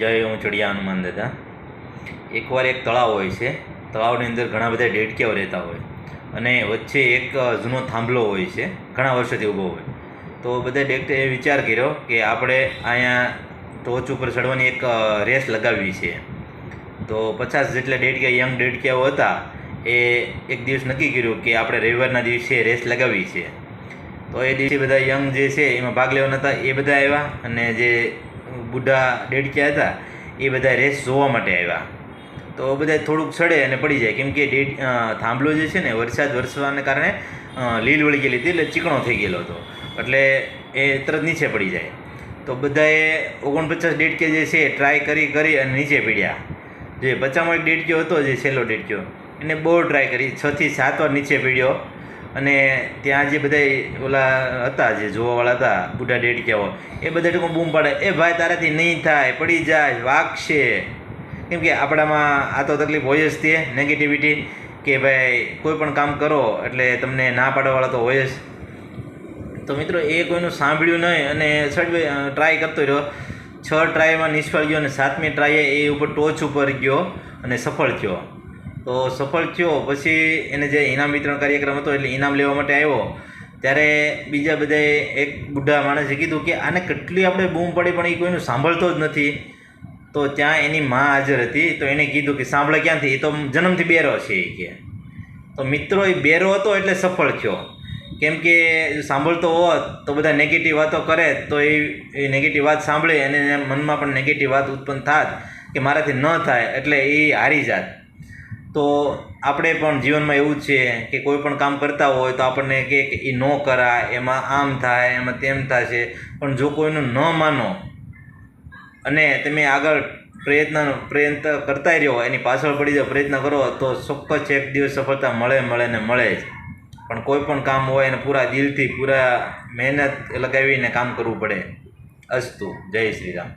જય હું ચડિયા હનુમાન દાદા। એકવાર એક તળાવ હોય છે। તળાવની અંદર ઘણા બધા ડેડકીઓ રહેતા હોય અને વચ્ચે એક જૂનો થાંભલો હોય છે, ઘણા વર્ષોથી ઊભો હોય। તો બધા ડેડકીએ વિચાર કર્યો કે આપણે અહીંયા ટોચ ઉપર ચડવાની એક રેસ લગાવવી છે। તો 50 જેટલા ડેડકીયા યંગ ડેડકીયાઓ હતા એ એક દિવસ નક્કી કર્યું કે આપણે રવિવારના દિવસે રેસ લગાવવી છે। તો એ દિવસે બધા યંગ જે છે એમાં ભાગ લેવાના હતા એ બધા આવ્યા અને જે બુઢા ડેડકીયા હતા એ બધા રેસ જોવા માટે આવ્યા। તો બધા થોડુંક ચડે અને પડી જાય, કેમ કે થાંભલો જે છે ને વરસાદ વરસવાને કારણે લીલ વળી ગયેલી હતી, એટલે ચીકણો થઈ ગયેલો હતો, એટલે એ તરત નીચે પડી જાય। તો બધાએ 49 ડેડકીયા જે છે ટ્રાય કરી અને નીચે પડ્યા। જે 50મો એક ડેડકીયો હતો, જે છેલ્લો ડેડકીયો, એને બહુ ટ્રાય કરી, 6 થી 7 વાર નીચે પડ્યો। અને ત્યાં જે બધા ઓલા હતા, જે જોવાવાળા હતા બુઢા ડેડકીયાઓ, એ બધા ટૂંકો બૂમ પાડે, એ ભાઈ તારાથી નહીં થાય, પડી જાય, વાગશે। કેમ કે આપણામાં આ તો તકલીફ હોય જ તે નેગેટિવિટી, કે ભાઈ કોઈ પણ કામ કરો એટલે તમને ના પાડવાવાળા તો હોય જ। તો મિત્રો એ કોઈનું સાંભળ્યું નહીં અને ટ્રાય કરતો રહ્યો। 6 ટ્રાયમાં નિષ્ફળ ગયો અને 7મી ટ્રાયે એ ઉપર ટોચ ઉપર ગયો અને સફળ થયો। તો સફળ થયો પછી એને જે ઇનામ વિતરણ કાર્યક્રમ હતો એટલે ઇનામ લેવા માટે આવ્યો, ત્યારે બીજા બધાએ એક બુઢા માણસે કીધું કે આને કેટલી આપણે બૂમ પડી પણ એ કોઈનું સાંભળતો જ નથી। તો ત્યાં એની માં હાજર હતી, તો એને કીધું કે સાંભળે ક્યાંથી, એ તો જન્મથી બેરો છે એ કે। તો મિત્રો એ બેરો હતો એટલે સફળ થયો, કેમ કે સાંભળતો હોત તો બધા નેગેટિવ વાતો કરે તો એ નેગેટિવ વાત સાંભળે અને એના મનમાં પણ નેગેટિવ વાત ઉત્પન્ન થાત કે મારાથી ન થાય, એટલે એ હારી જાત। તો આપણે પણ જીવનમાં એવું જ છે કે કોઈ પણ કામ કરતા હોય તો આપણને કે એ ન કરાય, એમાં આમ થાય, એમાં તેમ થશે, પણ જો કોઈનું ન માનો અને તમે આગળ પ્રયત્ન કરતા રહ્યો, એની પાછળ પડી જાઓ, પ્રયત્ન કરો, તો ચોક્કસ એક દિવસ સફળતા મળે ને મળે જ। પણ કોઈ પણ કામ હોય એને પૂરા દિલથી, પૂરા મહેનત લગાવીને કામ કરવું પડે। અસ્તુ, જય શ્રી રામ।